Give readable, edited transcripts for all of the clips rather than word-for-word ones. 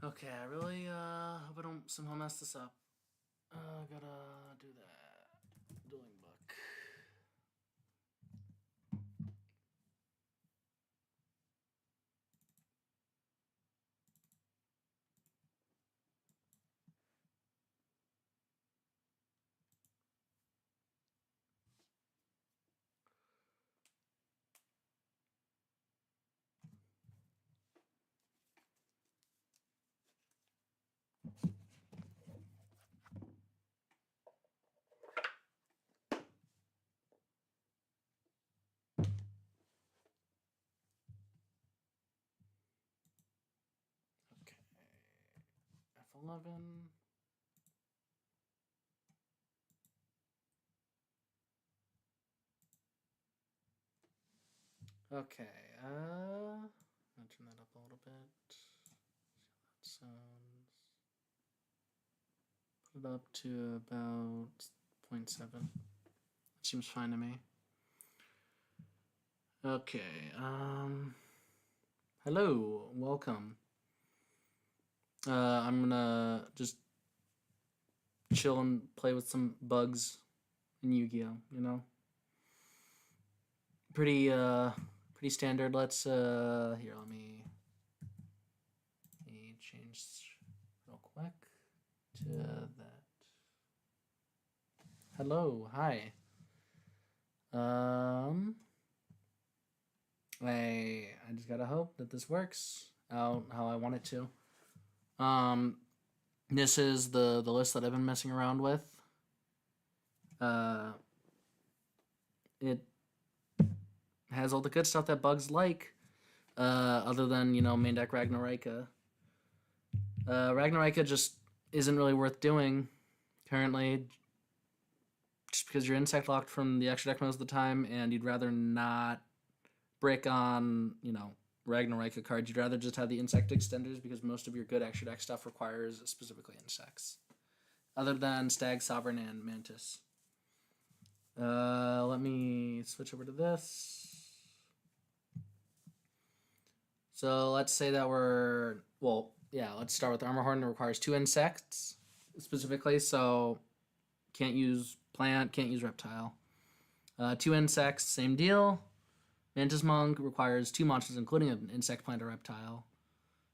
Okay, I really hope I don't somehow mess this up. Gotta do that. Dueling book. Okay. F11. Okay, I'll turn that up a little bit. See how that sounds. Put it up to about 0.7. That seems fine to me. Okay, hello, welcome. I'm gonna just chill and play with some bugs in Yu-Gi-Oh, you know? Pretty standard. Let's here, let me change real quick to that. Hello, hi. I just gotta hope that this works out how I want it to. This is the list that I've been messing around with. It has all the good stuff that bugs like, other than main deck Ragnarika. Ragnarika just isn't really worth doing currently, just because you're insect locked from the extra deck most of the time, and you'd rather not brick on Ragnarika cards. You'd rather just have the insect extenders because most of your good extra deck stuff requires specifically insects, other than Stag, Sovereign, and Mantis. Let me switch over to this. So let's say that let's start with Armor Horn. It requires 2 insects specifically, so can't use plant, can't use reptile. 2 insects, same deal. Mantis Monk requires 2 monsters, including an insect, plant, or reptile.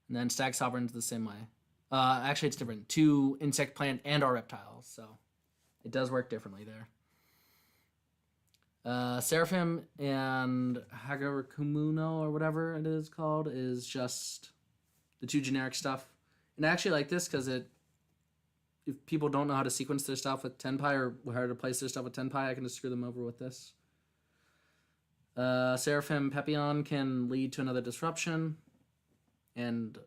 And then Stag Sovereign's the same way. Actually, it's different. 2 insect, plant, and or reptiles, so it does work differently there. Seraphim and Hagakumuno, or whatever it is called, is just the 2 generic stuff. And I actually like this because if people don't know how to sequence their stuff with Tenpai or how to place their stuff with Tenpai, I can just screw them over with this. Seraphim Pepion can lead to another disruption, and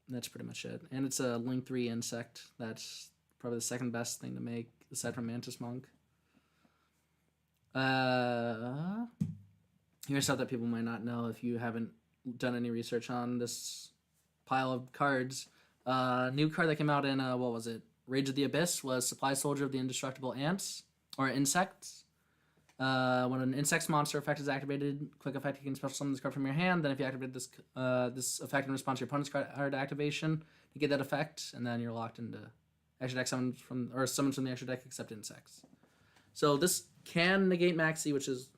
that's pretty much it. And it's a Link 3 insect. That's probably the second best thing to make, aside from Mantis Monk. Here's stuff that people might not know if you haven't done any research on this pile of cards. New card that came out in, Rage of the Abyss was Supply Soldier of the Indestructible Ants, or Insects. When an insect's monster effect is activated, quick effect, you can special summon this card from your hand. Then if you activate this effect in response to your opponent's card activation, you get that effect, and then you're locked into extra deck summons from the extra deck except insects. So this can negate Maxi, which is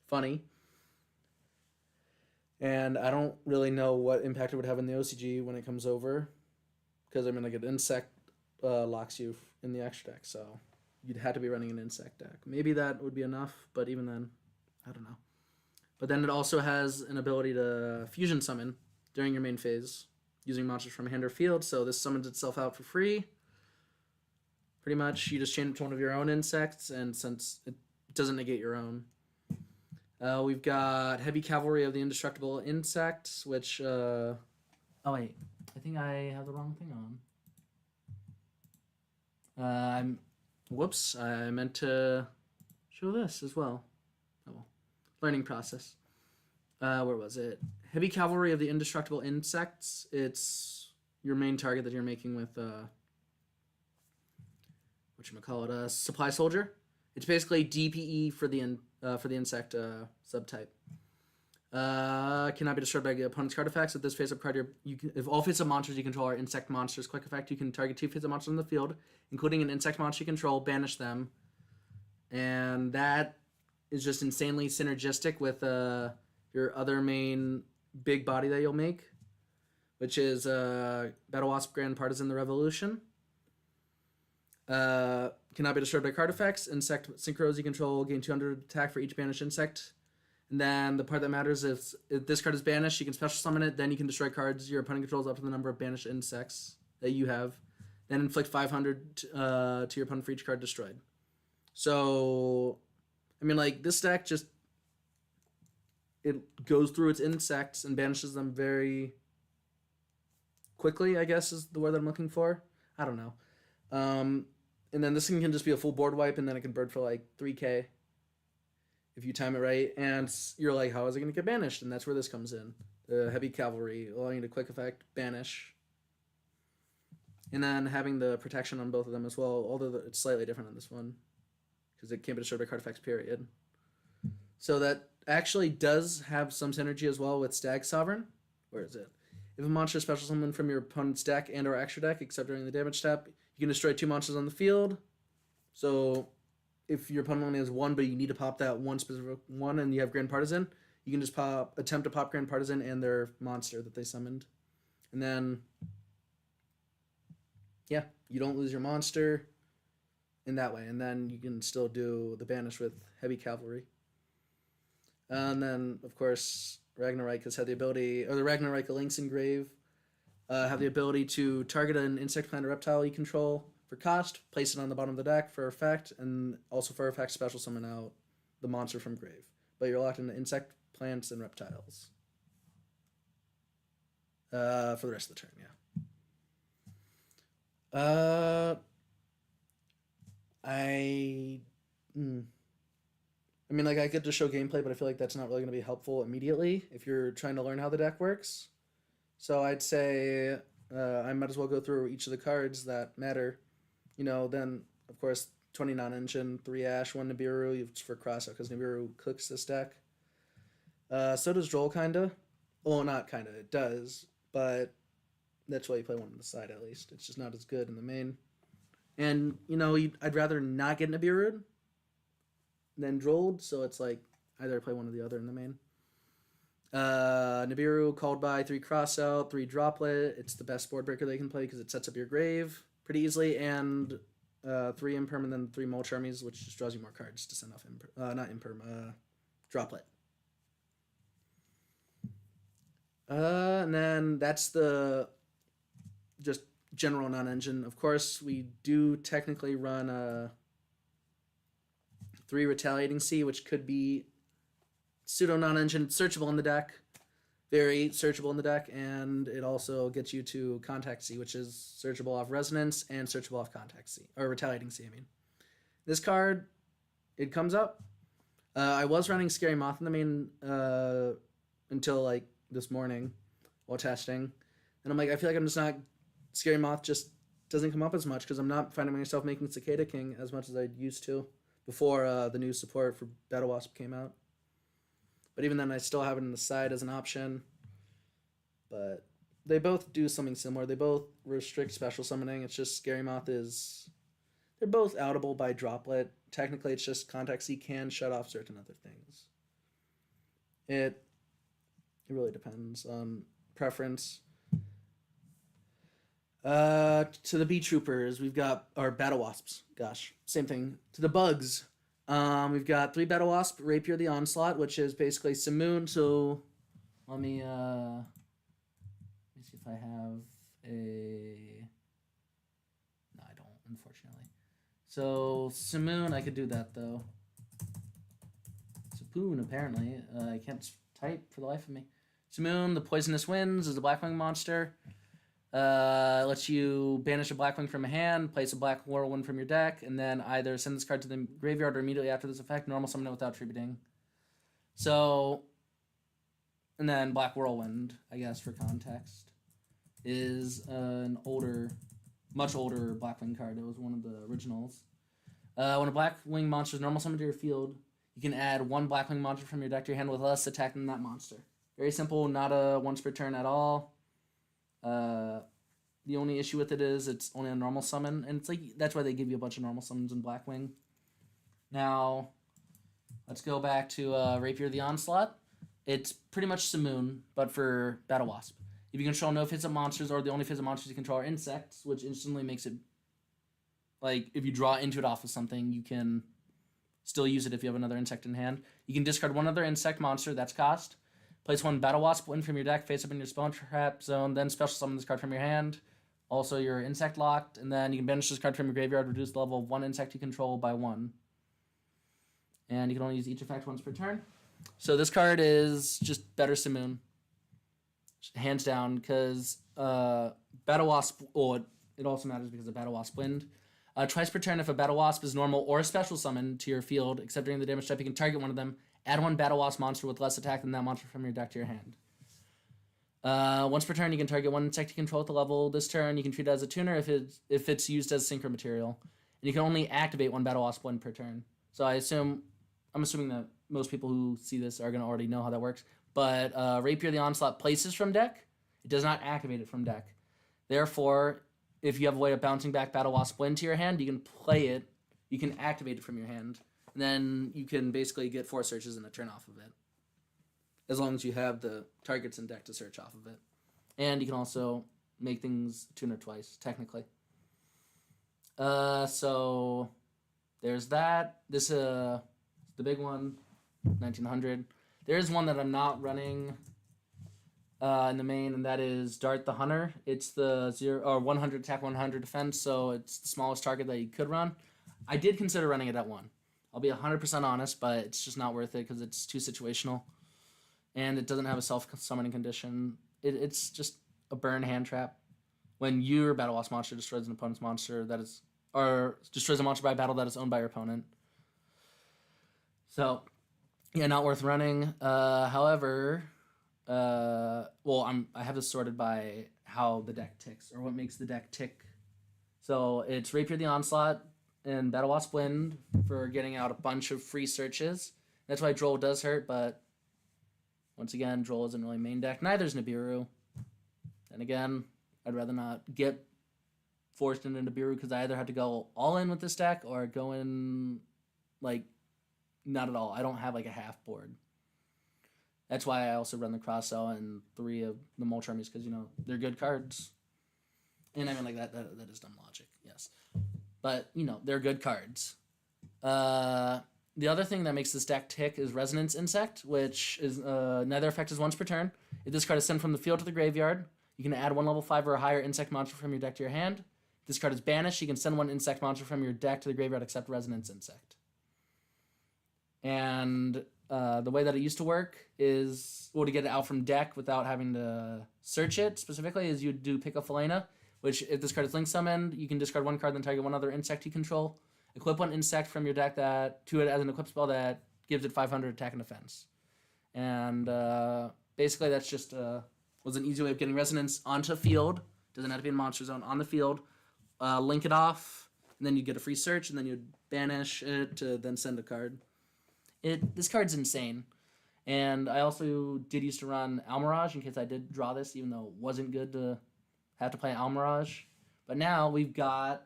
funny. And I don't really know what impact it would have in the OCG when it comes over, because an insect locks you in the extra deck, so you'd have to be running an insect deck. Maybe that would be enough, but even then, I don't know. But then it also has an ability to fusion summon during your main phase using monsters from hand or field, so this summons itself out for free. Pretty much, you just chain it to one of your own insects, and since it doesn't negate your own. We've got Heavy Cavalry of the Indestructible Insects, which... oh, wait. I think I have the wrong thing on. Whoops. I meant to show this as well. Oh, well. Learning process. Where was it? Heavy Cavalry of the Indestructible Insects. It's your main target that you're making with... whatchamacallit, Supply Soldier. It's basically DPE for the insect subtype. Cannot be destroyed by opponent's card effects. If this face-up card, if all face-up monsters you control are insect monsters, quick effect, you can target 2 face-up monsters on the field, including an insect monster you control, banish them. And that is just insanely synergistic with your other main big body that you'll make, which is Battle Wasp Grand Partisan the Revolution. Cannot be destroyed by card effects. Insect synchros you control gain 200 attack for each banished insect. And then the part that matters is if this card is banished, you can special summon it. Then you can destroy cards your opponent controls up to the number of banished insects that you have. Then inflict 500 to your opponent for each card destroyed. So, I mean, like, this deck just, it goes through its insects and banishes them very quickly, I guess is the word that I'm looking for. I don't know. And then this thing can just be a full board wipe, and then it can burn for like 3k if you time it right. And you're like, how is it going to get banished? And that's where this comes in. The Heavy Cavalry, allowing you to quick effect, banish. And then having the protection on both of them as well, although it's slightly different on this one, because it can't be destroyed by card effects, period. So that actually does have some synergy as well with Stag Sovereign. Where is it? If a monster special summon from your opponent's deck and or extra deck, except during the damage step, you can destroy 2 monsters on the field. So if your opponent only has 1, but you need to pop that one specific one, and you have Grand Partisan, you can just attempt to pop Grand Partisan and their monster that they summoned. And then, yeah, you don't lose your monster in that way. And then you can still do the banish with Heavy Cavalry. And then, of course, Ragnarok has had the ability, or the Ragnarok Link's Engrave, have the ability to target an insect, plant, or reptile you control for cost, place it on the bottom of the deck for effect, and also for effect special summon out the monster from grave. But you're locked into insect, plants, and reptiles. For the rest of the turn, yeah. I mean, like, I get to show gameplay, but I feel like that's not really going to be helpful immediately if you're trying to learn how the deck works. So I'd say I might as well go through each of the cards that matter. You know, then, of course, 20 non-engine, 3 Ash, 1 Nibiru for crossout, because Nibiru cooks this deck. So does Droll, kinda. Well, not kinda, it does, but that's why you play one on the side, at least. It's just not as good in the main. And, you know, I'd rather not get Nibiru than Drolled, so it's like either play one or the other in the main. Nibiru called by 3 crossout, 3 droplet. It's the best board breaker they can play because it sets up your grave pretty easily, and 3 imperm and then 3 mulch armies, which just draws you more cards to send off not imperm, droplet. And then that's the just general non-engine. Of course, we do technically run 3 Retaliating Sea, which could be pseudo non-engine, searchable in the deck, very searchable in the deck, and it also gets you to Contact Sea, which is searchable off Resonance and searchable off Contact Sea, or Retaliating Sea, I mean. This card, it comes up. I was running Scary Moth in the main until like this morning while testing, and I'm like, I feel like I'm just not, Scary Moth just doesn't come up as much because I'm not finding myself making Cicada King as much as I used to before the new support for Battle Wasp came out. But even then, I still have it on the side as an option. But they both do something similar. They both restrict special summoning. It's just Scary Moth is... They're both outable by droplet. Technically, it's just Contact Sea can shut off certain other things. It really depends on preference. To the Bee Troopers, we've got our Battle Wasps. Gosh, same thing. To the Bugs, we've got 3 Battle Wasp, Rapier the Onslaught, which is basically Simoon. So let me see if I have a... No, I don't, unfortunately. So Simoon, I could do that though. Sapoon, apparently. I can't type for the life of me. Simoon, the Poisonous Winds, is a Blackwing monster. Lets you banish a Blackwing from a hand, place a Black Whirlwind from your deck, and then either send this card to the graveyard or immediately after this effect, normal summon it without tributing. So, and then Black Whirlwind, I guess, for context, is an older, much older Blackwing card. It was one of the originals. When a Blackwing monster is normal summoned to your field, you can add one Blackwing monster from your deck to your hand with less attack than that monster. Very simple, not a once per turn at all. The only issue with it is it's only a normal summon, and it's like that's why they give you a bunch of normal summons in Blackwing. Now, let's go back to Rapier the Onslaught. It's pretty much Simoon, but for Battle Wasp. If you control no physical monsters, or the only physical monsters you control are insects, which instantly makes it like if you draw into it off of something, you can still use it if you have another insect in hand. You can discard one other insect monster, that's cost. Place one Battle Wasp win from your deck, face up in your spawn trap zone, then special summon this card from your hand. Also, you're insect locked, and then you can banish this card from your graveyard, reduce the level of one insect you control by 1. And you can only use each effect once per turn. So this card is just better Simoon. Hands down, because Battle Wasp, it also matters because of Battle Wasp Wind. Twice per turn, if a Battle Wasp is normal or a special summon to your field, except during the damage step, you can target one of them, add one Battle Wasp monster with less attack than that monster from your deck to your hand. Once per turn, you can target one insect you control at the level. This turn, you can treat it as a tuner if it's used as synchro material. And you can only activate one Battle Wasp Wind per turn. So I'm assuming that most people who see this are going to already know how that works. But Rapier the Onslaught places from deck. It does not activate it from deck. Therefore, if you have a way of bouncing back Battle Wasp Wind to your hand, you can play it. You can activate it from your hand. And then you can basically get 4 searches and a turn off of it. As long as you have the targets in deck to search off of it. And you can also make things tuner twice, technically. So there's that. This the big one, 1900. There's one that I'm not running in the main, and that is Dart the Hunter. It's the 100 attack, 100 defense, so it's the smallest target that you could run. I did consider running it at 1. I'll be 100% honest, but it's just not worth it because it's too situational. And it doesn't have a self-summoning condition. It's just a burn hand trap. When your Battle Wasp monster destroys an opponent's monster or destroys a monster by battle that is owned by your opponent. So, yeah, not worth running. However, I have this sorted by how the deck ticks, or what makes the deck tick. So it's Rapier the Onslaught and Battle Wasp Wind for getting out a bunch of free searches. That's why Droll does hurt, but once again, Droll isn't really main deck. Neither is Nibiru. And again, I'd rather not get forced into Nibiru because I either have to go all in with this deck or go in, not at all. I don't have, a half board. That's why I also run the Cross Cell and 3 of the Mulch Armies because, they're good cards. And I mean, that is dumb logic, yes. But, they're good cards. The other thing that makes this deck tick is Resonance Insect, which is neither effect is once per turn. If this card is sent from the field to the graveyard, you can add 1 level 5 or higher insect monster from your deck to your hand. If this card is banished, you can send 1 insect monster from your deck to the graveyard except Resonance Insect. And the way that it used to work is, to get it out from deck without having to search it specifically, is you do Pick a Felina, which if this card is link summoned, you can discard 1 card, then target 1 other insect you control. Equip 1 insect from your deck to it as an equip spell that gives it 500 attack and defense. And basically that's just was an easy way of getting Resonance onto the field. Doesn't have to be in Monster Zone, on the field. Link it off, and then you get a free search, and then you banish it to then send a card. This card's insane. And I also did used to run Almirage in case I did draw this, even though it wasn't good to have to play Almirage. But now we've got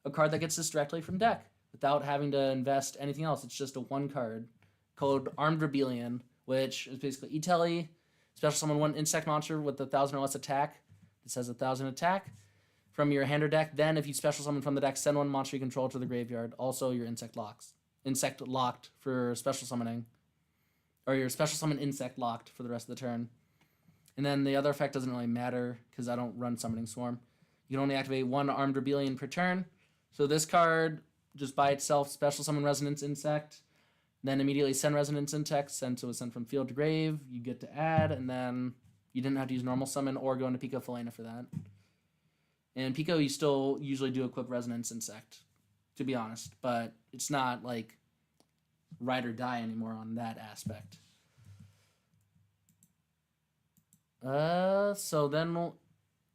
a card that gets this directly from deck without having to invest anything else. It's just a 1 card called Armed Rebellion, which is basically E-Telly, special summon 1 insect monster with 1,000 or less attack. This has 1,000 attack from your hand or deck. Then if you special summon from the deck, send 1 monster you control to the graveyard. Also your insect locked for special summoning. Or your special summon insect locked for the rest of the turn. And then the other effect doesn't really matter because I don't run Summoning Swarm. You can only activate 1 Armed Rebellion per turn. So this card, just by itself, special summon Resonance Insect, then immediately send Resonance Insect, since it was sent from field to grave, you get to add, and then you didn't have to use normal summon or go into Pico Felina for that. And Pico, you still usually do equip Resonance Insect, to be honest, but it's not ride or die anymore on that aspect. So then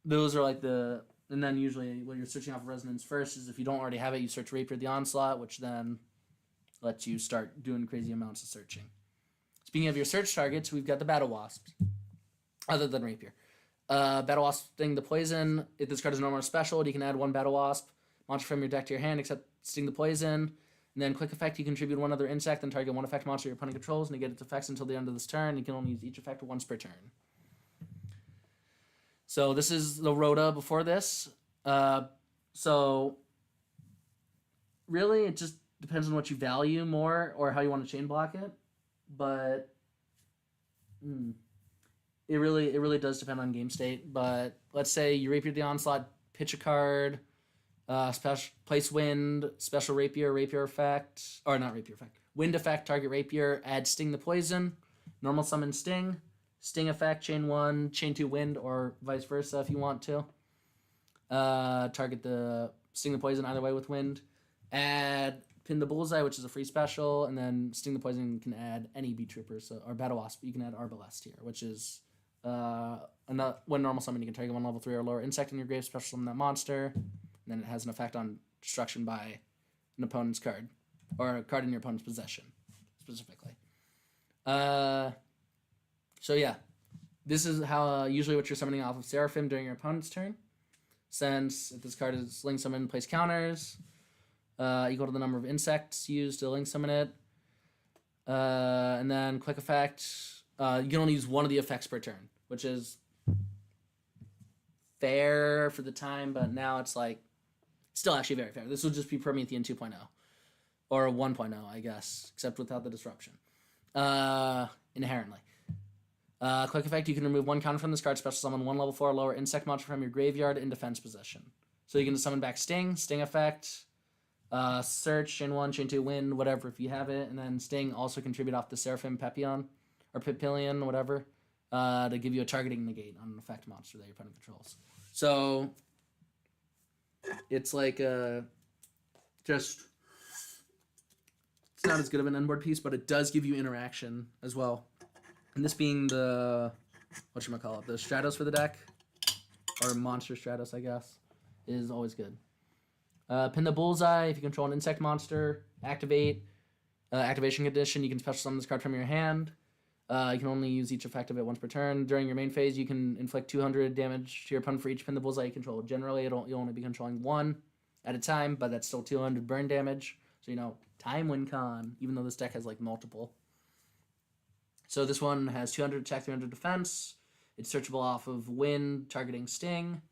those are and then usually when you're searching off Resonance first is if you don't already have it, you search Rapier the Onslaught, which then lets you start doing crazy amounts of searching. Speaking of your search targets, we've got the Battle Wasps, other than Rapier. Battle Wasp Sting the Poison. If this card is normal or special, you can add 1 Battle Wasp monster from your deck to your hand, except Sting the Poison. And then quick effect, you contribute 1 other insect, then target 1 effect monster your opponent controls, and you get its effects until the end of this turn. You can only use each effect once per turn. So this is the Rhoda before this. So really, it just depends on what you value more or how you want to chain block it. But it really does depend on game state. But let's say you Rapier the Onslaught, pitch a card, special place Wind, special Rapier effect, or not Rapier effect, Wind effect, target Rapier, add Sting the Poison, normal summon Sting, Sting effect, chain 1, chain 2 Wind, or vice versa if you want to. Target the Sting the Poison either way with Wind. Add Pin the Bullseye, which is a free special, and then Sting the Poison can add any Beat Troopers, or Battle Wasp. You can add Arbalest here, which is when normal summon, you can target 1 level 3 or lower insect in your grave, special summon that monster, and then it has an effect on destruction by an opponent's card, or a card in your opponent's possession, specifically. So yeah, this is how usually what you're summoning off of Seraphim during your opponent's turn. Since if this card is link summon, place counters equal to the number of insects used to link summon it. And then quick effect, you can only use 1 of the effects per turn, which is fair for the time, but now it's like still actually very fair. This would just be Promethean 2.0 or 1.0, I guess, except without the disruption. Inherently. Quick effect, you can remove 1 counter from this card, special summon 1 level 4 or lower insect monster from your graveyard in defense position. So you can summon back Sting effect, search, chain 1, chain 2, Wind, whatever if you have it, and then Sting also contribute off the Seraphim Pepion, or Pipillion, whatever, to give you a targeting negate on an effect monster that your opponent controls. So it's like just, it's not as good of an end-board piece, but it does give you interaction as well. And this being the, the Stratos for the deck, or Monster Stratos, I guess, is always good. Pin the Bullseye, if you control an insect monster, activate. Activation condition, you can special summon this card from your hand. You can only use each effect of it once per turn. During your main phase, you can inflict 200 damage to your opponent for each Pin the Bullseye you control. Generally, you'll only be controlling 1 at a time, but that's still 200 burn damage. So, time win con, even though this deck has, multiple. So this one has 200 attack, 300 defense. It's searchable off of Wind, targeting Sting.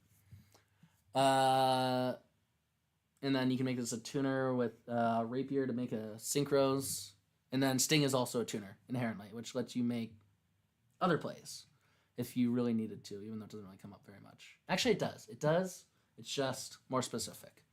And then you can make this a tuner with Rapier to make a Synchros. And then Sting is also a tuner, inherently, which lets you make other plays if you really needed to, even though it doesn't really come up very much. Actually, it does. It does. It's just more specific.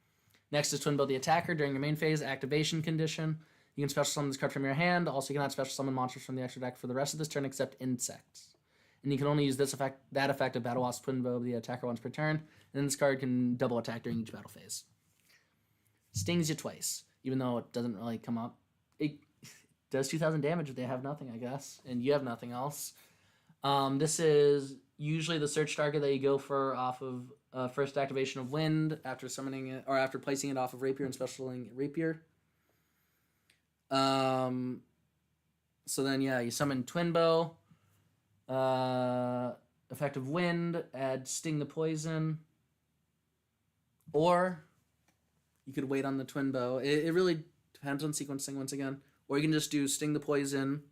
Next is Twin Bow the Attacker. During your main phase, activation condition. You can special summon this card from your hand. Also, you cannot special summon monsters from the extra deck for the rest of this turn except insects. And you can only use that effect of Battle Wasp Twin Bow the Attacker once per turn. And then this card can double attack during each battle phase. Stings you twice, even though it doesn't really come up. It does 2,000 damage if they have nothing, I guess, and you have nothing else. This is usually the search target that you go for off of first activation of Wind after summoning it, or after placing it off of Rapier and specialing Rapier. So then, yeah, you summon Twin Bow, effective Wind, add Sting the Poison, or you could wait on the Twin Bow. It really depends on sequencing once again. Or you can just do Sting the Poison,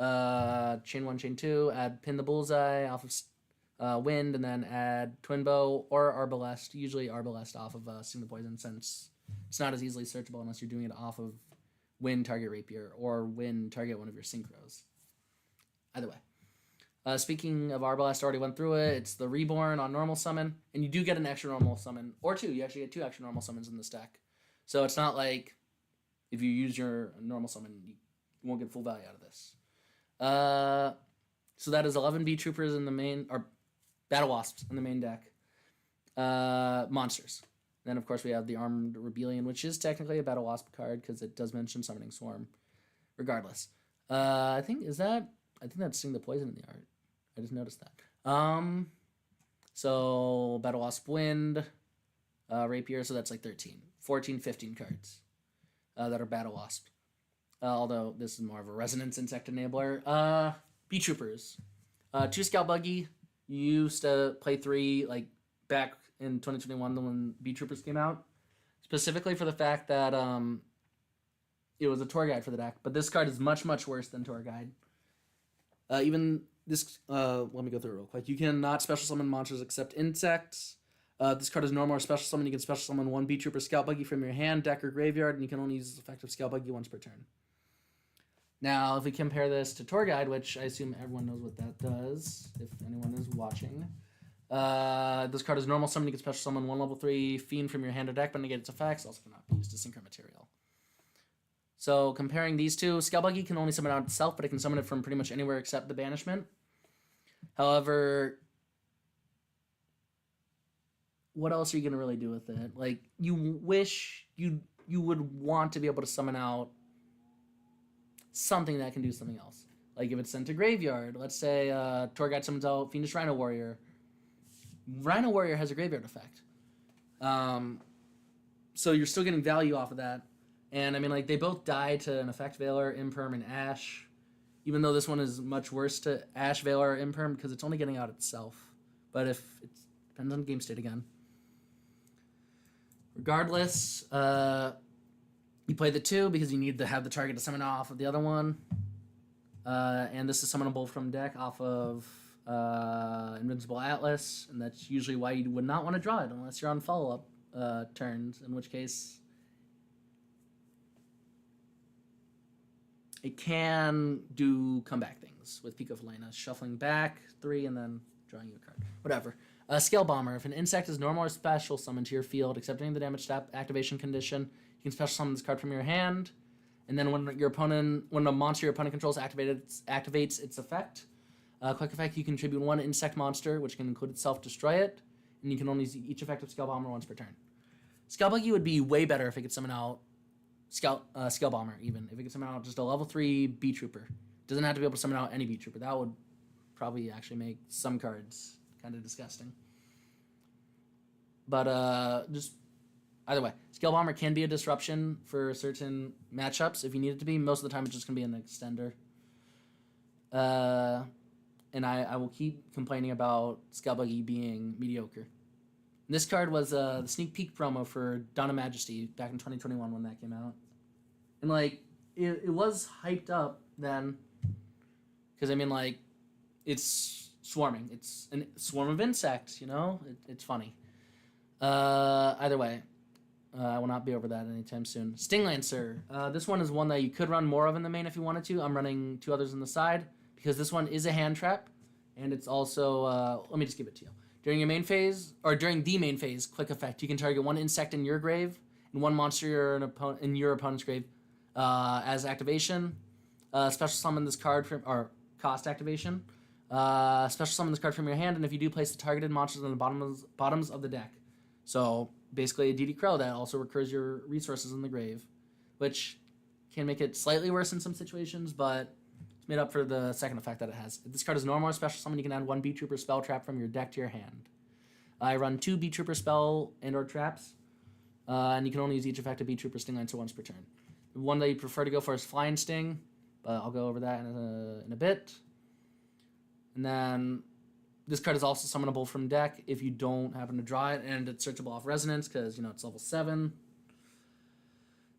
chain 1, chain 2, add Pin the Bullseye off of Wind, and then add Twin Bow or Arbalest, usually Arbalest off of Sting the Poison, since it's not as easily searchable unless you're doing it off of Wind, target Rapier, or Wind, target one of your Synchros. Either way. Speaking of Arbalest, already went through it. It's the Reborn on normal summon, and you do get an extra normal summon, or 2. You actually get 2 extra normal summons in this deck. So it's not like if you use your normal summon, you won't get full value out of this. So that is 11 Beat Troopers in the main, or Battle Wasps in the main deck. Monsters. Then, of course, we have the Armed Rebellion, which is technically a Battle Wasp card because it does mention Summoning Swarm. Regardless. I think that's Sting the Poison in the art. I just noticed that. So Battle Wasp Wind, Rapier, so that's 13. 14, 15 cards that are Battle Wasp. Although this is more of a resonance insect enabler. Bee Troopers. 2 Scout Buggy. You used to play 3 like back in 2021 when Bee Troopers came out. Specifically for the fact that it was a tour guide for the deck. But this card is much, much worse than tour guide. Even this, let me go through it real quick. You cannot special summon monsters except insects. This card is normal or special summon. You can special summon 1 Bee Trooper Scout Buggy from your hand, deck, or graveyard, and you can only use this effective Scout Buggy once per turn. Now, if we compare this to Tour Guide, which I assume everyone knows what that does, if anyone is watching. This card is normal summon. You can special summon 1 level 3 Fiend from your hand or deck, but negate its effects. Also cannot be used to synchro material. So comparing these two, Scout Buggy can only summon out itself, but it can summon it from pretty much anywhere except the banishment. However, what else are you going to really do with it? Like, you wish you would want to be able to summon out something that can do something else. Like if it's sent to graveyard, let's say Tour Guide summons out Fiendish Rhino Warrior. Rhino Warrior has a graveyard effect. So you're still getting value off of that. And I mean, like, they both die to an effect Veiler, Imperm, and Ash. Even though this one is much worse to Ash, Veiler, or Imperm because it's only getting out itself. But if it depends on game state again. Regardless, you play the 2 because you need to have the target to summon off of the other one. And this is summonable from deck off of Invincible Atlas, and that's usually why you would not want to draw it unless you're on follow-up turns, in which case it can do comeback things with Pico Felina, shuffling back 3 and then drawing you a card. Whatever. Scale Bomber. If an insect is normal or special summoned to your field, accepting the damage step activation condition, you can special summon this card from your hand. And then when a monster your opponent controls activates its effect, quick effect, you contribute 1 insect monster, which can include itself, destroy it, and you can only use each effect of Scale Bomber once per turn. Scale Buggy would be way better if it could summon out Scale Bomber, even. If it could summon out just a level 3 Bee Trooper. Doesn't have to be able to summon out any Bee Trooper. That would probably actually make some cards kind of disgusting. But just either way, Scale Bomber can be a disruption for certain matchups if you need it to be. Most of the time, it's just going to be an extender. And I will keep complaining about Scale Buggy being mediocre. This card was the sneak peek promo for Dawn of Majesty back in 2021 when that came out. And, like, it was hyped up then. Because, I mean, like, it's swarming. It's a swarm of insects, you know? It's funny. Either way, I will not be over that anytime soon. Sting Lancer. This one is one that you could run more of in the main if you wanted to. I'm running 2 others on the side because this one is a hand trap, and it's also let me just give it to you. During your main phase, or during the main phase, quick effect, you can target 1 insect in your grave and 1 monster in your opponent's grave as activation. Special summon this card from, or cost activation. Special summon this card from your hand, and if you do, place the targeted monsters on the bottoms of the deck. So basically a DD Crow that also recurs your resources in the grave, which can make it slightly worse in some situations, but it's made up for the second effect that it has. If this card is normal or special summon, you can add 1 Bee Trooper spell trap from your deck to your hand. I run 2 Bee Trooper spell and or traps, and you can only use each effective Bee Trooper Sting Lancer once per turn. The one that you prefer to go for is Flying Sting, but I'll go over that in a bit. And then this card is also summonable from deck if you don't happen to draw it, and it's searchable off Resonance because, you know, it's level 7.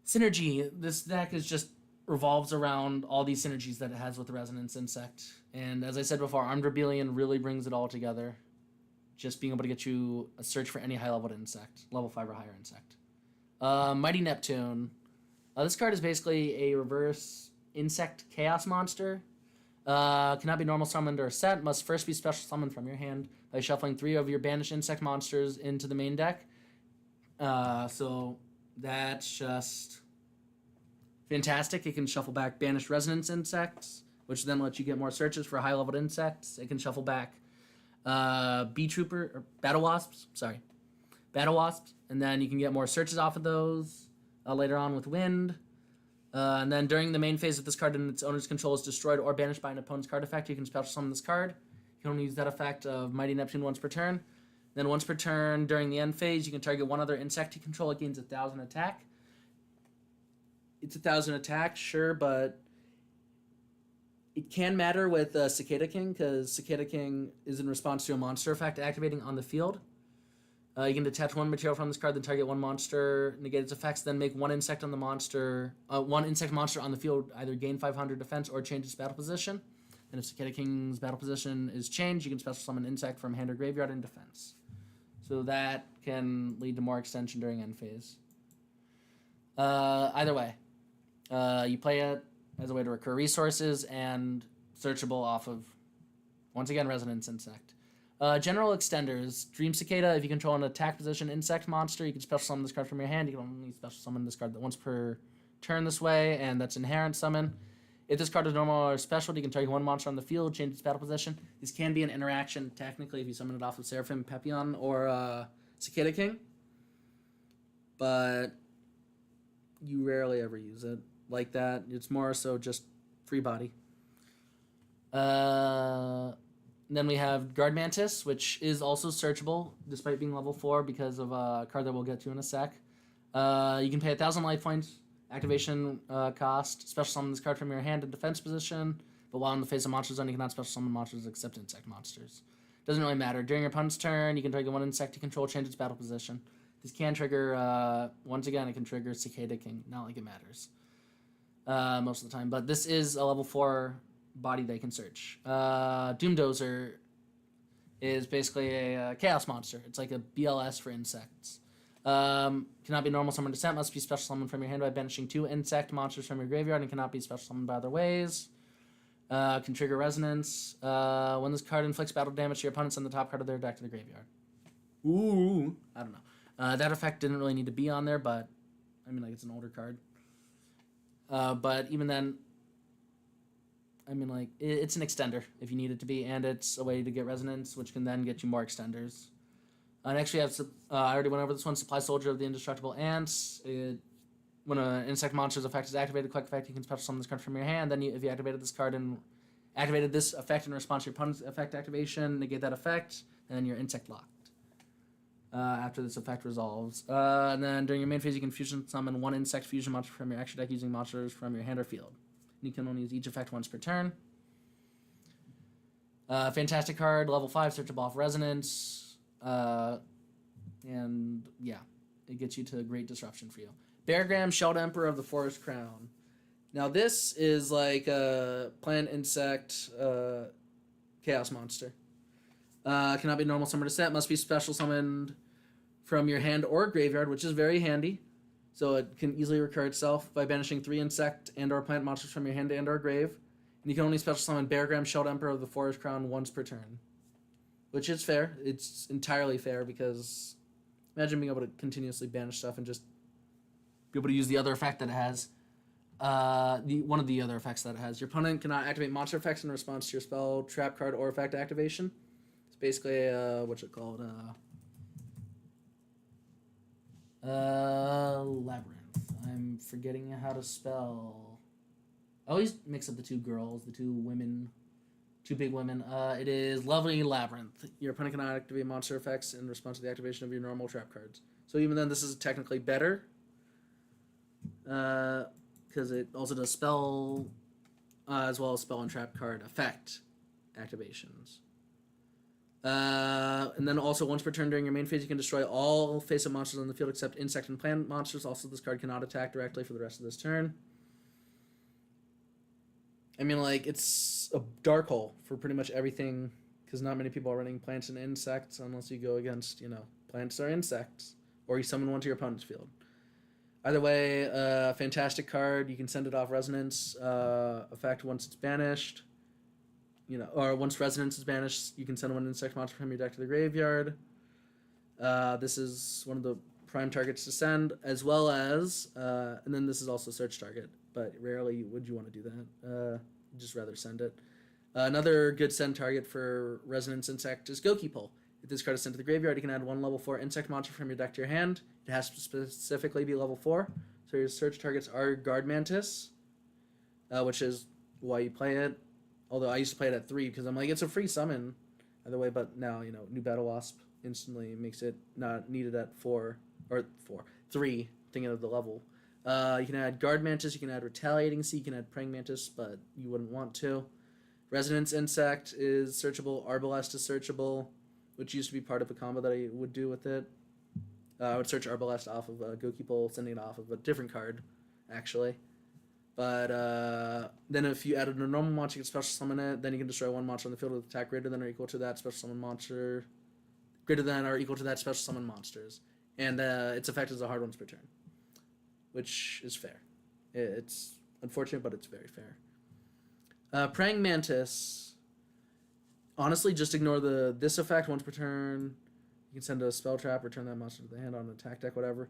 Synergy. This deck is just revolves around all these synergies that it has with the Resonance Insect. And as I said before, Armed Rebellion really brings it all together. Just being able to get you a search for any high-leveled insect, level 5 or higher insect. Mighty Neptune. This card is basically a reverse insect chaos monster. Cannot be normal summoned or set. Must first be special summoned from your hand by shuffling 3 of your banished insect monsters into the main deck. So that's just fantastic. It can shuffle back banished resonance insects, which then lets you get more searches for high-leveled insects. It can shuffle back Bee Trooper or Battle Wasps. Battle Wasps, and then you can get more searches off of those later on with Wind. And then during the main phase, if this card in its owner's control is destroyed or banished by an opponent's card effect, you can special summon this card. You can only use that effect of Mighty Neptune once per turn. Then once per turn during the end phase, you can target 1 other insect you control. It gains 1,000 attack. it's 1,000 attack, sure, but it can matter with Cicada King because Cicada King is in response to a monster effect activating on the field. You can detach one material from this card, then target one monster, negate its effects, then make one insect on the monster, one insect monster on the field either gain 500 defense or change its battle position. And if Cicada King's battle position is changed, you can special summon an insect from hand or graveyard in defense. So that can lead to more extension during end phase. Either way, you play it as a way to recur resources and searchable off of, once again, Resonance Insect. General extenders. Dream Cicada, if you control an attack position insect monster, you can special summon this card from your hand. You can only special summon this card once per turn this way, and that's inherent summon. If this card is normal or special, you can target one monster on the field, change its battle position. This can be an interaction, technically, if you summon it off of Seraphim, Pepion, or Cicada King. But you rarely ever use it like that. It's more so just free body. Then we have Guard Mantis, which is also searchable, despite being level 4, because of a card that we'll get to in a sec. You can pay 1,000 life points, activation cost, special summon this card from your hand in defense position, but while in the face of monster zone, you cannot special summon monsters except insect monsters. Doesn't really matter. During your opponent's turn, you can target one insect you control, change its battle position. This can trigger, once again, it can trigger Cicada King. Not like it matters most of the time, but this is a level 4 body they can search. Doomdozer is basically a chaos monster. It's like a BLS for insects. Cannot be normal summon descent. Must be special summoned from your hand by banishing 2 insect monsters from your graveyard, and cannot be special summoned by other ways. Can trigger resonance. When this card inflicts battle damage to your opponent, send the top card of their deck to the graveyard. Ooh, I don't know. That effect didn't really need to be on there, but I mean, like, it's an older card. But even then, I mean, like, it's an extender if you need it to be, and it's a way to get resonance, which can then get you more extenders. Next we have, I already went over this one, Supply Soldier of the Indestructible Ants. When an insect monster's effect is activated, quick effect, you can special summon this card from your hand. Then if you activated this card and activated this effect in response to your opponent's effect activation, negate that effect, and then you're insect locked. After this effect resolves. And then during your main phase, you can fusion summon one insect fusion monster from your extra deck using monsters from your hand or field. You can only use each effect once per turn. Fantastic card, level 5, searchable off resonance. And yeah, it gets you to great disruption for you. Beargram, Shelled Emperor of the Forest Crown. Now this is like a plant insect chaos monster. Cannot be normal summoned to set. Must be special summoned from your hand or graveyard, which is very handy. So it can easily recur itself by banishing 3 insect and or plant monsters from your hand and or grave. And you can only special summon Beargram, Shelled Emperor of the Forest Crown once per turn. Which is fair. It's entirely fair because imagine being able to continuously banish stuff and just be able to use the other effect that it has. One of the other effects that it has. Your opponent cannot activate monster effects in response to your spell, trap card, or effect activation. It's basically Labyrinth. I'm forgetting how to spell. I always mix up the 2 girls, the 2 women, 2 big women. It is Lovely Labyrinth. Your opponent cannot activate monster effects in response to the activation of your normal trap cards. So even then, this is technically better. Because it also does spell, as well as spell and trap card effect activations. And then also once per turn during your main phase, you can destroy all face-up monsters on the field except insect and plant monsters. Also, this card cannot attack directly for the rest of this turn. I mean, like, it's a dark hole for pretty much everything, because not many people are running plants and insects unless you go against, plants or insects, or you summon one to your opponent's field. Either way, fantastic card. You can send it off resonance effect once it's banished. Or once resonance is banished, you can send one insect monster from your deck to the graveyard. This is one of the prime targets to send, as well as, and then this is also search target, but rarely would you want to do that. Just rather send it. Another good send target for resonance insect is Goki Pull. If this card is sent to the graveyard, you can add 1 level 4 insect monster from your deck to your hand. It has to specifically be level 4. So your search targets are Guard Mantis, which is why you play it. Although I used to play it at 3 because I'm like, it's a free summon. Either way, but now, New Battle Wasp instantly makes it not needed at 3, thinking of the level. You can add Guard Mantis, you can add Retaliating Sea, you can add Praying Mantis, but you wouldn't want to. Resonance Insect is searchable, Arbalest is searchable, which used to be part of a combo that I would do with it. I would search Arbalest off of Gokipole, sending it off of a different card, actually. But then if you added a normal monster, you can special summon it, then you can destroy one monster on the field with attack greater than or equal to that special summon monster, greater than or equal to that special summon monsters. And its effect is a hard once per turn, which is fair. It's unfortunate, but it's very fair. Praying Mantis, honestly, just ignore this effect once per turn. You can send a spell trap, return that monster to the hand on an attack deck, whatever.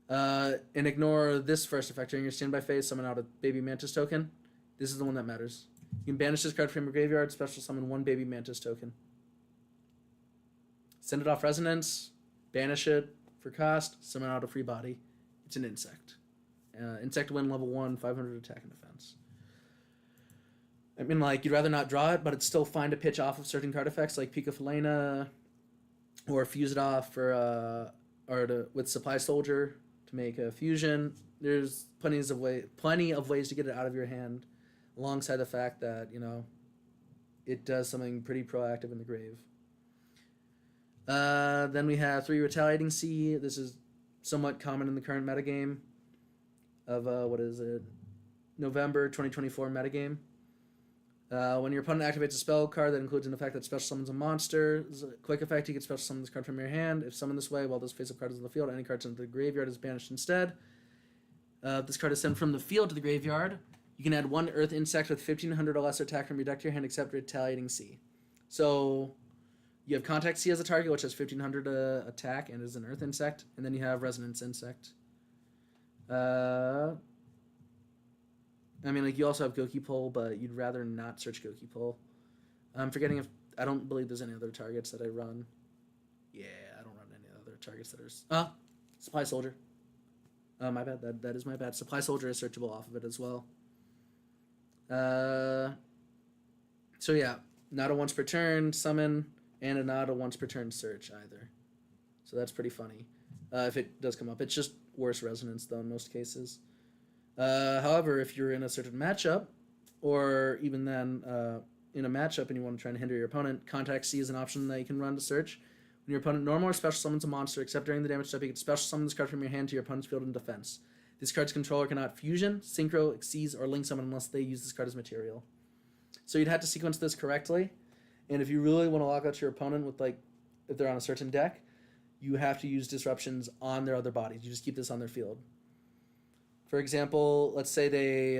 And ignore this first effect. During your standby phase, summon out a Baby Mantis token. This is the one that matters. You can banish this card from your graveyard, special summon one Baby Mantis token. Send it off Resonance, banish it for cost, summon out a free body. It's an insect. Insect win level 1, 500 attack and defense. I mean, like, you'd rather not draw it, but it's still fine to pitch off of certain card effects like Pika Felena, or fuse it off for with Supply Soldier to make a fusion. There's plenty of ways to get it out of your hand, alongside the fact that, you know, it does something pretty proactive in the grave. Then we have 3 Retaliating Sea. This is somewhat common in the current metagame of November 2024 metagame. When your opponent activates a spell card that includes an effect that special summons a monster, as a quick effect, you can special summon this card from your hand. If summoned this way, while this face-up card is in the field, any card sent to the graveyard is banished instead. If this card is sent from the field to the graveyard, you can add 1 Earth Insect with 1,500 or lesser attack from your deck to your hand, except Retaliating Sea. So you have Contact Sea as a target, which has 1,500 attack and is an Earth Insect, and then you have Resonance Insect. I mean, like, you also have Gokipole, but you'd rather not search Gokipole. I'm forgetting if... I don't believe there's any other targets that I run. Yeah, I don't run any other targets that are... Supply Soldier. My bad. That is my bad. Supply Soldier is searchable off of it as well. So, yeah. Not a once per turn summon, and not a once per turn search either. So that's pretty funny. If it does come up. It's just worse resonance, though, in most cases. However, if you're in a certain matchup, or even then in a matchup and you want to try and hinder your opponent, Contact Sea is an option that you can run to search. When your opponent normal or special summons a monster, except during the damage step, you can special summon this card from your hand to your opponent's field in defense. This card's controller cannot fusion, synchro, exceed, or link summon unless they use this card as material. So you'd have to sequence this correctly, and if you really want to lock out your opponent with, like, if they're on a certain deck, you have to use disruptions on their other bodies. You just keep this on their field. For example, let's say they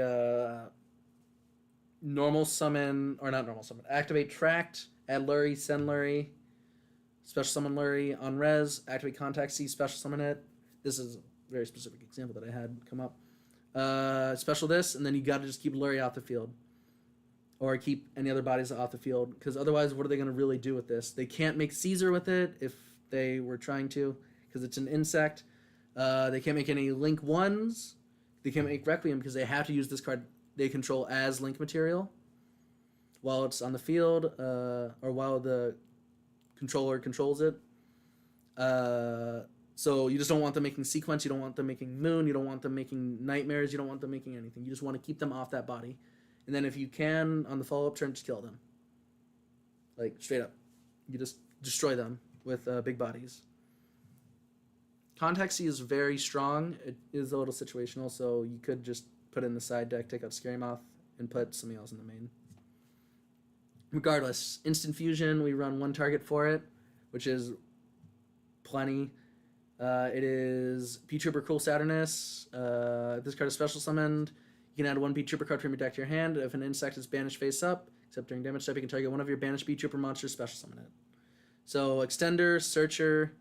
activate Tract, add Lurie, send Lurie, special summon Lurie on res, activate Contact Sea, special summon it. This is a very specific example that I had come up. Special this, and then you got to just keep Lurie off the field. Or keep any other bodies off the field, because otherwise, what are they going to really do with this? They can't make Caesar with it if they were trying to, because it's an insect. They can't make any Link 1s. They can't make Requiem because they have to use this card they control as Link material while it's on the field, or while the controller controls it. So you just don't want them making Sequence, you don't want them making Moon, you don't want them making Nightmares, you don't want them making anything. You just want to keep them off that body. And then if you can, on the follow-up turn, just kill them. Like, straight up. You just destroy them with big bodies. Contact Sea is very strong. It is a little situational, so you could just put it in the side deck, take out Scary Moth, and put something else in the main. Regardless, Instant Fusion, we run 1 target for it, which is plenty. It is P-Trooper Cruel Saturnus. If this card is special summoned, you can add 1 P-Trooper card from your deck to your hand. If an insect is banished face up, except during damage step, you can target one of your banished P-Trooper monsters, special summon it. So Extender, Searcher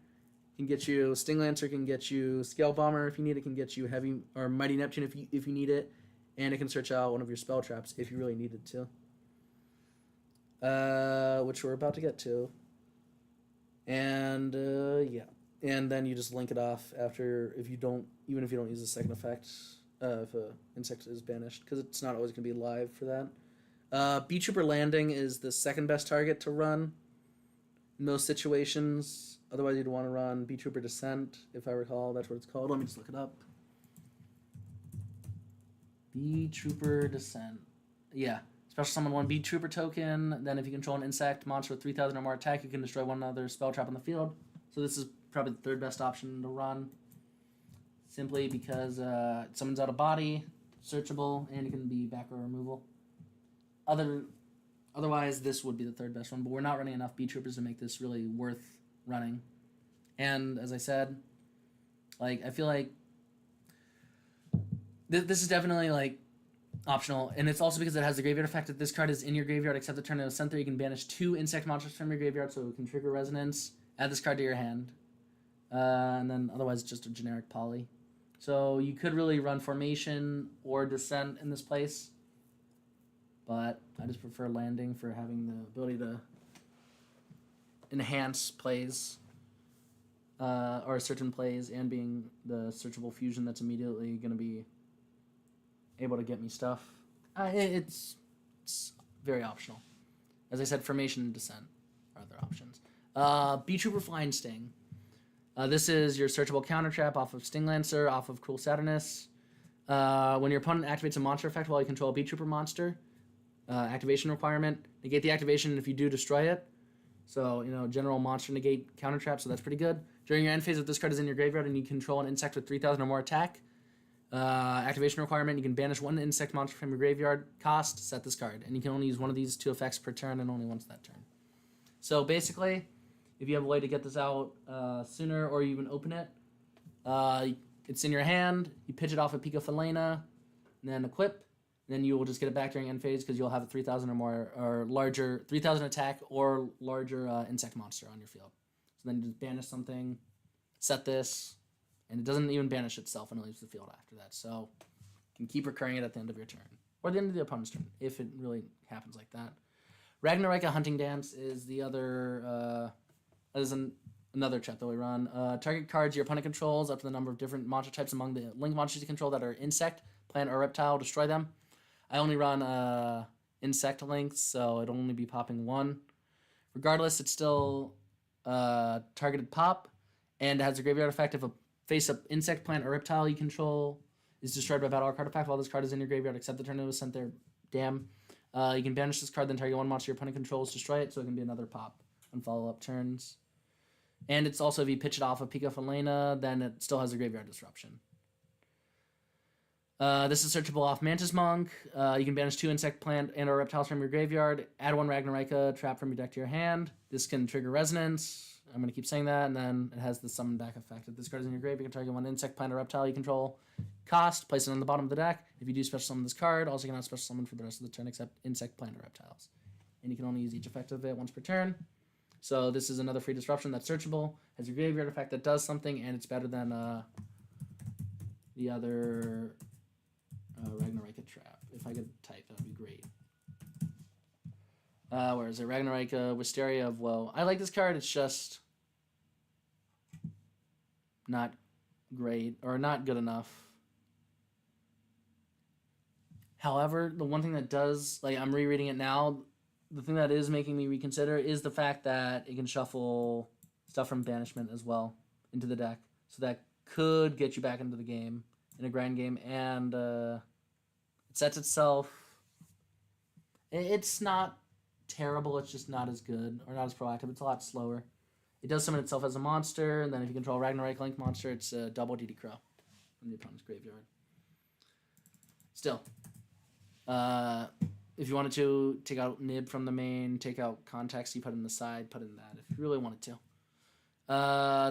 can get you, Sting Lancer can get you, Scale Bomber if you need it, can get you Heavy or Mighty Neptune if you need it, and it can search out one of your spell traps if you really needed to. Which we're about to get to. And yeah. And then you just link it off after, even if you don't use the second effect, if an insect is banished, because it's not always going to be live for that. B-Trooper Landing is the second best target to run in most situations. Otherwise, you'd want to run B-Trooper Descent, if I recall. That's what it's called. Let me just look it up. Bee Trooper Descent. Yeah. Special summon 1 Bee Trooper token. Then if you control an insect monster with 3,000 or more attack, you can destroy one other spell trap on the field. So this is probably the third best option to run. Simply because it summons out a body, searchable, and it can be back row removal. Otherwise, this would be the third best one, but we're not running enough Bee Troopers to make this really worth running. And as I said, like, I feel like this is definitely, like, optional, and it's also because it has the graveyard effect that this card is in your graveyard except the turn it was sent there. You can banish 2 insect monsters from your graveyard, so it can trigger resonance. Add this card to your hand. And then otherwise just a generic poly. So you could really run Formation or Descent in this place, but I just prefer Landing for having the ability to enhance plays or certain plays, and being the searchable fusion that's immediately going to be able to get me stuff. It's very optional. As I said, Formation and Descent are other options. Bee Trooper Flying Sting. This is your searchable counter trap off of Sting Lancer, off of Cruel Saturnus. When your opponent activates a monster effect while you control a Bee Trooper monster, activation requirement, negate the activation if you do destroy it. So, general monster negate counter trap, so that's pretty good. During your end phase, if this card is in your graveyard and you control an insect with 3,000 or more attack, activation requirement, you can banish 1 insect monster from your graveyard. Cost, set this card. And you can only use one of these 2 effects per turn and only once that turn. So basically, if you have a way to get this out sooner, or you even open it, it's in your hand, you pitch it off of Pico Felena, and then equip, and then you will just get it back during end phase because you'll have a 3,000 or more, or larger, 3,000 attack or larger insect monster on your field. So then you just banish something, set this, and it doesn't even banish itself, and it leaves the field after that. So you can keep recurring it at the end of your turn, or the end of the opponent's turn, if it really happens like that. Ragnarika Hunting Dance is the other... another trap that we run. Target cards your opponent controls up to the number of different monster types among the link monsters you control that are insect, plant, or reptile. Destroy them. I only run insect links, so it'll only be popping 1. Regardless, it's still targeted pop, and it has a graveyard effect. If a face-up insect, plant, or reptile you control is destroyed by battle artifact while this card is in your graveyard, except the turn it was sent there. Damn. You can banish this card, then target 1 monster your opponent controls, destroy it, so it can be another pop on follow-up turns. And it's also, if you pitch it off of Pico Felena, then it still has a graveyard disruption. This is searchable off Mantis Monk. You can banish 2 insect, plant, and or reptiles from your graveyard. Add 1 Ragnarika trap from your deck to your hand. This can trigger resonance. I'm going to keep saying that. And then it has the summon back effect. If this card is in your grave, you can target 1 insect, plant, or reptile you control. Cost, place it on the bottom of the deck. If you do special summon this card, also you cannot special summon for the rest of the turn except insect, plant, or reptiles. And you can only use each effect of it once per turn. So this is another free disruption that's searchable, has a graveyard effect that does something, and it's better than the other Ragnarika trap. If I could type, that would be great. Where is it? Ragnarika, Wisteria of Woe. I like this card, it's just not great, or not good enough. However, the one thing that does, like, I'm rereading it now, the thing that is making me reconsider is the fact that it can shuffle stuff from Banishment as well into the deck. So that could get you back into the game in a grind game. And it sets itself... It's not terrible, it's just not as good, or not as proactive. It's a lot slower. It does summon itself as a monster, and then if you control Ragnarok Link monster, it's a double DD Crow from the opponent's graveyard. Still. If you wanted to take out Nib from the main, take out Context, you put in the side, put in that if you really wanted to.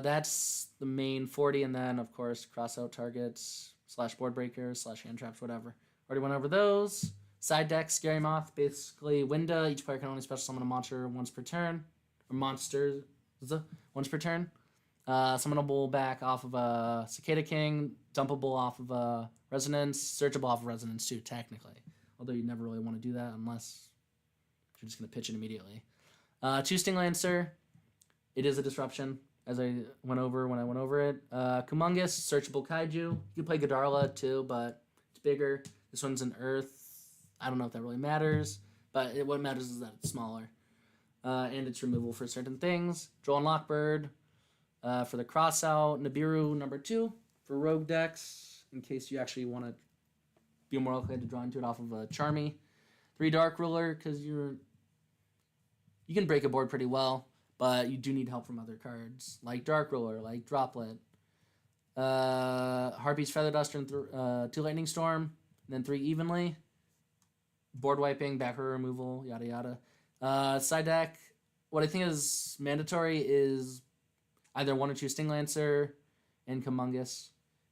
That's the main 40, and then, of course, cross out targets, / board breakers, / hand traps, whatever. Already went over those. Side deck, Scary Moth, basically Winda. Each player can only special summon a monster once per turn. Or monsters once per turn. Summonable back off of a Cicada King. Dumpable off of a Resonance. Searchable off of Resonance, too, technically. Although you never really want to do that unless you're just going to pitch it immediately. 2 Sting Lancer. It is a disruption, as I went over when I went over it. Kumongous, searchable Kaiju. You can play Godarla too, but it's bigger. This one's an Earth. I don't know if that really matters, but what matters is that it's smaller. And it's removal for certain things. Droll and Lockbird for the cross out. Nibiru number 2 for rogue decks, in case you actually want to be more likely to draw into it off of a Charmy. 3 Dark Ruler, because you can break a board pretty well, but you do need help from other cards, like Dark Ruler, like Droplet. Harpy's Feather Duster, and 2 Lightning Storm, and then 3 Evenly. Board wiping, back row removal, yada yada. Side deck, what I think is mandatory is either 1 or 2 Sting Lancer and Humongous.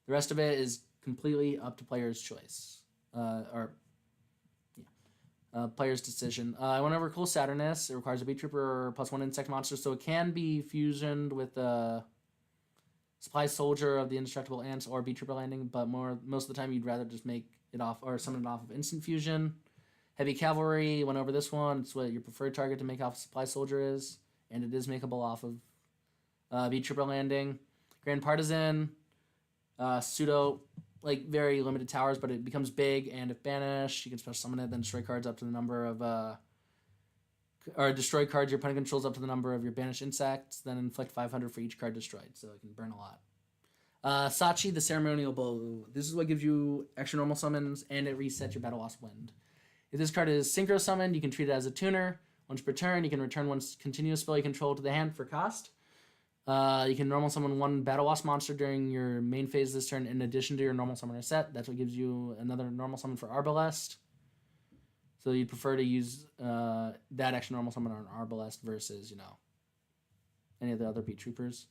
The rest of it is completely up to player's choice. Player's decision. I went over Cool Saturnus. It requires a Beat Trooper plus 1 insect monster, so it can be fusioned with Supply Soldier of the Indestructible Ants or Beat Trooper Landing, but most of the time you'd rather just make it off or summon it off of Instant Fusion. Heavy Cavalry, went over this one. It's what your preferred target to make off Supply Soldier is, and it is makeable off of Beat Trooper Landing. Grand Partisan, pseudo, like very limited towers, but it becomes big, and if banished, you can special summon it, then destroy cards up to the number of, or destroy cards your opponent controls up to the number of your banished insects, then inflict 500 for each card destroyed, so it can burn a lot. Sachi, the Ceremonial Bow. This is what gives you extra normal summons, and it resets your Battle Wasp Wind. If this card is Synchro Summoned, you can treat it as a tuner. Once per turn, you can return 1 continuous spell you control to the hand for cost. You can normal summon 1 Battle Wasp monster during your main phase this turn in addition to your normal summoner set. That's what gives you another normal summon for Arbalest. So you'd prefer to use that extra normal summon on Arbalest versus, any of the other Beat Troopers.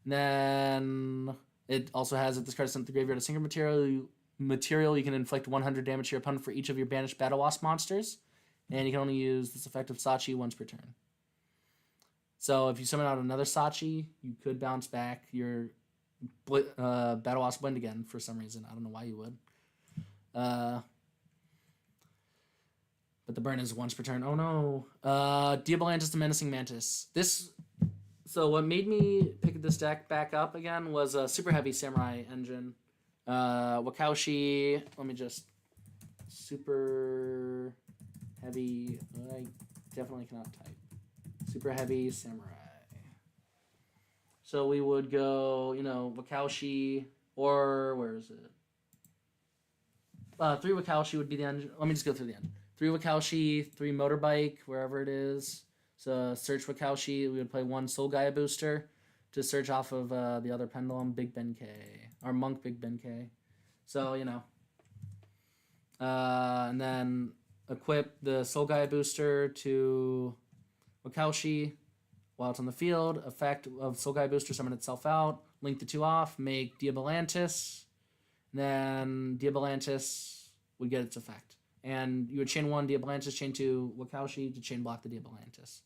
And then it also has, if this card is sent to the graveyard as synchro material, you can inflict 100 damage to your opponent for each of your banished Battle Wasp monsters. And you can only use this effect of Sachi once per turn. So if you summon out another Sachi, you could bounce back your Battle Wasp Wind again for some reason. I don't know why you would. But the burn is once per turn. Oh no. Diabolantis the Menacing Mantis. So what made me pick this deck back up again was a super heavy Samurai engine. Wakaushi. Let me just. Super heavy. I definitely cannot type. Super heavy Samurai. So we would go, Wakaushi, or where is it? 3 Wakaushi would be the engine. Let me just go through the end. 3 Wakaushi, 3 Motorbike, wherever it is. So search Wakaushi, we would play 1 Soul Gaia booster to search off of the other Pendulum, Big Benkei, or Monk Big Benkei. So, and then equip the Soul Gaia booster to Wakaushi while it's on the field. Effect of Soul Gaia booster, summon itself out. Link the 2 off, make Diabolantis. Then Diabolantis would get its effect. And you would chain 1 Diabolantis, chain 2 Wakaushi to chain block the Diabolantis.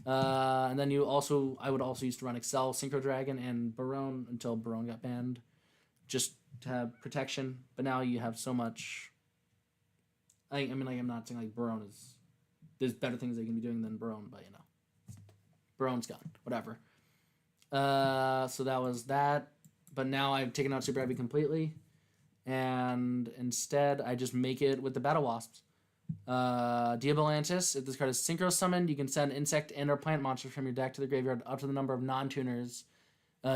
And then I would also used to run Excel, Synchro Dragon, and Barone until Barone got banned, just to have protection. But now you have so much. I'm not saying like Barone is. There's better things they can be doing than Barone, but Barone's gone. Whatever. So that was that. But now I've taken out Super Heavy completely. And instead, I just make it with the Battle Wasps. Diabolantis, if this card is Synchro Summoned, you can send insect and or plant monsters from your deck to the graveyard up to the number of non-tuners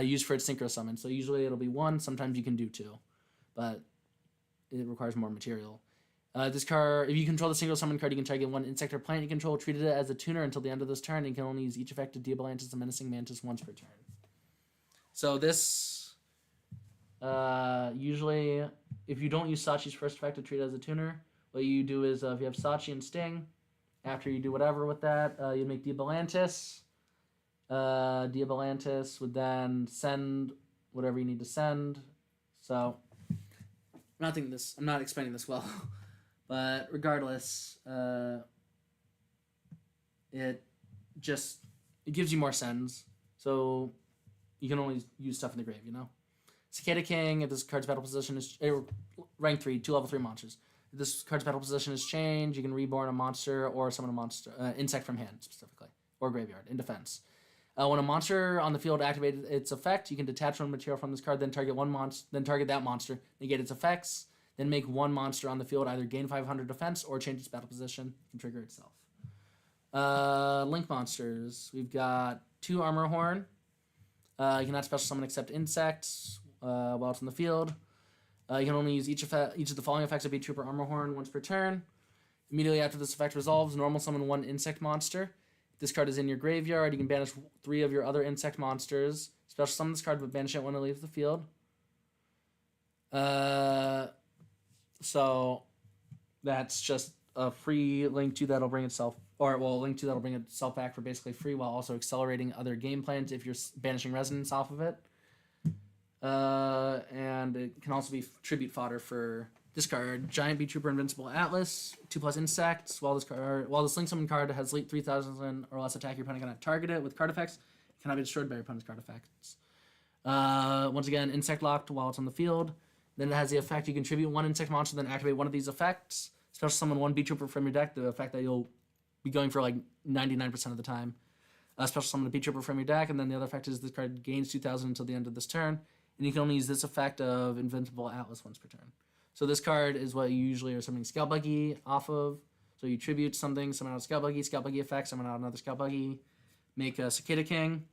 used for its Synchro Summon. So usually it'll be 1, sometimes you can do 2. But it requires more material. This card, if you control the Synchro Summon card, you can try to get 1 insect or plant you control, treat it as a tuner until the end of this turn, and you can only use each effect of Diabolantis the Menacing Mantis once per turn. So this, usually, if you don't use Sachi's first effect to treat it as a tuner, what you do is, if you have Sachi and Sting, after you do whatever with that, you make Diabolantis. Diabolantis would then send whatever you need to send. So, I'm not explaining this well. But regardless, it gives you more sends. So, you can only use stuff in the grave, Cicada King, if this card's battle position is rank 3, 2 level 3 monsters. If this card's battle position is changed, you can reborn a monster or summon a monster, insect from hand specifically, or graveyard in defense. When a monster on the field activated its effect, you can detach 1 material from this card, then target that monster, negate its effects, then make 1 monster on the field either gain 500 defense or change its battle position and trigger itself. Link monsters, we've got 2 Armor Horn. You cannot special summon except insects while it's in the field. You can only use each of the following effects of Beat Trooper Armor Horn once per turn. Immediately after this effect resolves, normal summon 1 insect monster. If this card is in your graveyard, you can banish 3 of your other insect monsters. Special summon this card, but banish it when it leaves the field. So that's just a free link to that'll bring itself, or well, a link to that'll bring itself back for basically free, while also accelerating other game plans if you're banishing resonance off of it. And it can also be tribute fodder for this card, Giant Beat Trooper Invincible Atlas, 2+ insects. While this link summon card has 3,000 or less attack, your opponent cannot target it with card effects. It cannot be destroyed by your opponent's card effects. Once again, insect locked while it's on the field. Then it has the effect you contribute 1 insect monster, then activate one of these effects. Special summon 1 Beat Trooper from your deck, the effect that you'll be going for like 99% of the time. Special summon a Beat Trooper from your deck, and then the other effect is this card gains 2,000 until the end of this turn. And you can only use this effect of Invincible Atlas once per turn. So this card is what you usually are summoning Scout Buggy off of. So you tribute something, summon out a Scout Buggy effect, summon out another Scout Buggy, make a Cicada King,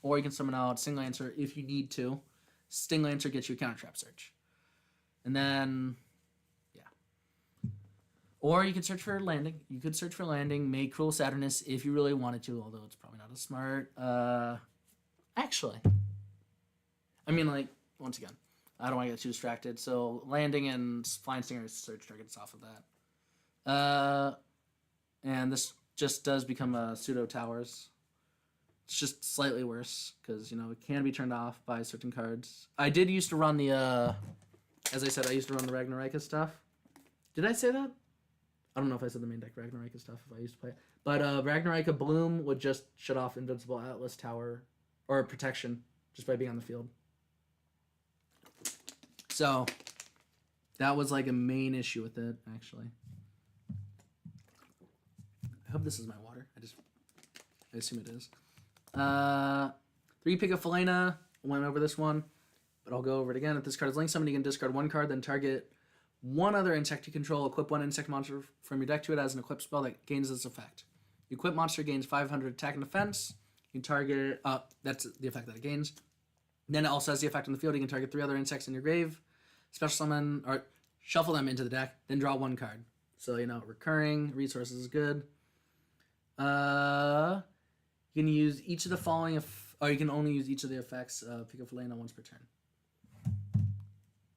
or you can summon out Sting Lancer if you need to. Sting Lancer gets you a Counter Trap Search. And then, yeah. Or you could search for landing. You could search for landing, make Cruel Saturnus if you really wanted to, although it's probably not as smart. Actually, I mean, like, once again, I don't want to get too distracted. So landing and Flying Stinger search targets off of that. And this just does become a pseudo towers. It's just slightly worse because, it can be turned off by certain cards. I did used to run the, as I said, I used to run the Ragnarika stuff. Did I say that? I don't know if I said the main deck Ragnarika stuff if I used to play it. But Ragnarika Bloom would just shut off Invincible Atlas Tower or protection just by being on the field. So that was like a main issue with it, actually. I hope this is my water. I assume it is. 3 Pick a Felina. Went over this one, but I'll go over it again. If this card is linked summon, you can discard 1 card, then target 1 other insect you control. Equip 1 insect monster from your deck to it as an equip spell that gains this effect. The equipped monster gains 500 attack and defense. You can target. That's the effect that it gains. Then it also has the effect on the field. You can target 3 other insects in your grave. Special summon or shuffle them into the deck, then draw 1 card. So recurring resources is good. You can use each of the following, or you can only use each of the effects. Pick a Felina once per turn.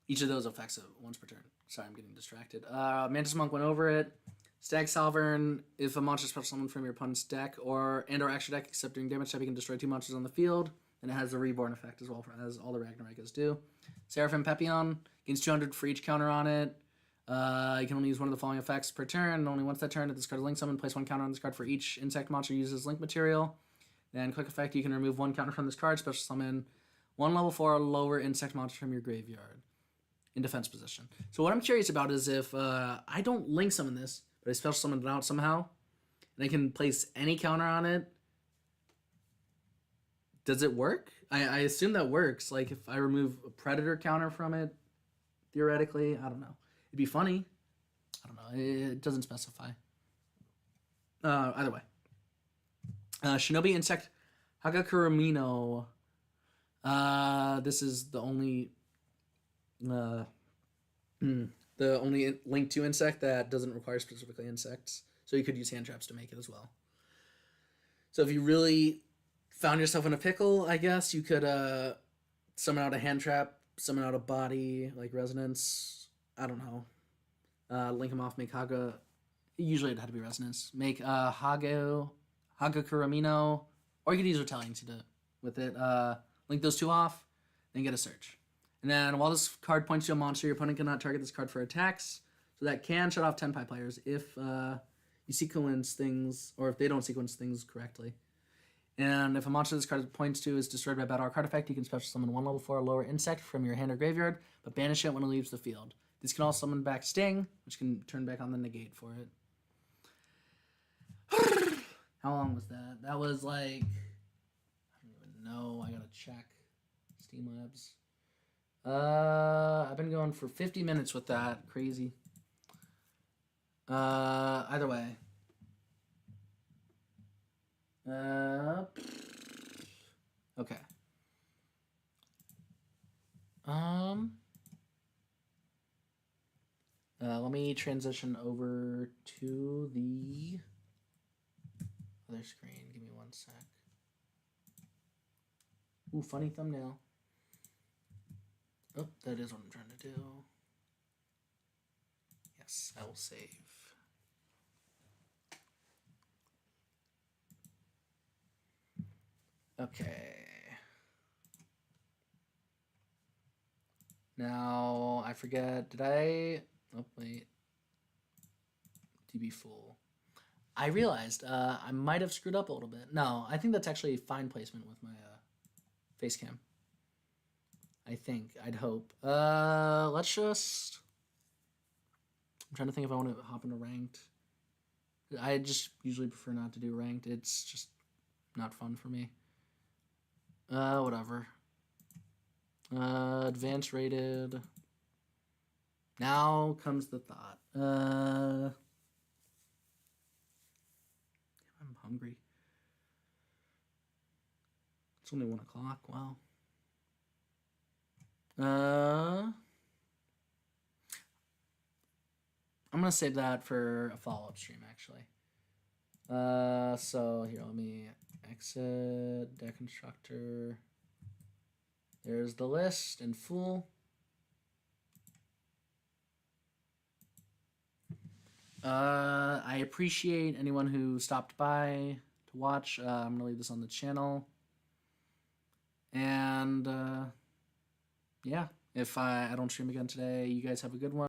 Each of those effects once per turn. Sorry, I'm getting distracted. Mantis Monk went over it. Stag Sovereign. If a monster special summoned from your opponent's deck or extra deck, except during damage type, you can destroy 2 monsters on the field. And it has the Reborn effect as well, as all the Ragnarikas do. Seraphim Pepion gains 200 for each counter on it. You can only use one of the following effects per turn, and only once that turn, if this card is link summon, place 1 counter on this card for each insect monster uses link material. Then quick effect, you can remove 1 counter from this card, special summon 1 level 4 or lower insect monster from your graveyard in defense position. So what I'm curious about is if I don't link summon this, but I special summon it out somehow, and I can place any counter on it, does it work? I assume that works. Like, if I remove a Predator counter from it, theoretically, I don't know. It'd be funny. I don't know. It doesn't specify. Either way. Shinobi Insect Hagakuramino. This is the only link to insect that doesn't require specifically insects. So you could use hand traps to make it as well. So if you really found yourself in a pickle, I guess you could summon out a hand trap, summon out a body like resonance. I don't know. Link them off, make Haga. Usually it had to be resonance. Make Hagakuramino, or you could use Retaliating to do it with it. Link those 2 off, then get a search. And then while this card points to a monster, your opponent cannot target this card for attacks. So that can shut off Tenpai players if you sequence things, or if they don't sequence things correctly. And if a monster this card points to is destroyed by battle or card effect, you can special summon 1 level 4 or lower insect from your hand or graveyard, but banish it when it leaves the field. This can also summon back Sting, which can turn back on the negate for it. How long was that? That was like, I don't even know. I gotta check. Steam Labs. I've been going for 50 minutes with that. Crazy. Either way. Okay. me transition over to the other screen. Give me 1 sec. Ooh, funny thumbnail. Oh, that is what I'm trying to do. Yes, I will save. Okay. Now, I forget, did I... Oh, wait. DB Fool. I realized I might have screwed up a little bit. No, I think that's actually fine placement with my face cam. I think. I'd hope. Let's just... I'm trying to think if I want to hop into ranked. I just usually prefer not to do ranked. It's just not fun for me. Whatever. Advanced rated. Now comes the thought. I'm hungry. It's only 1 o'clock. Wow. I'm gonna save that for a follow-up stream, actually. So here, let me exit deck constructor. There's the list in full. I appreciate anyone who stopped by to watch. I'm gonna leave this on the channel. And yeah, if I don't stream again today, you guys have a good one.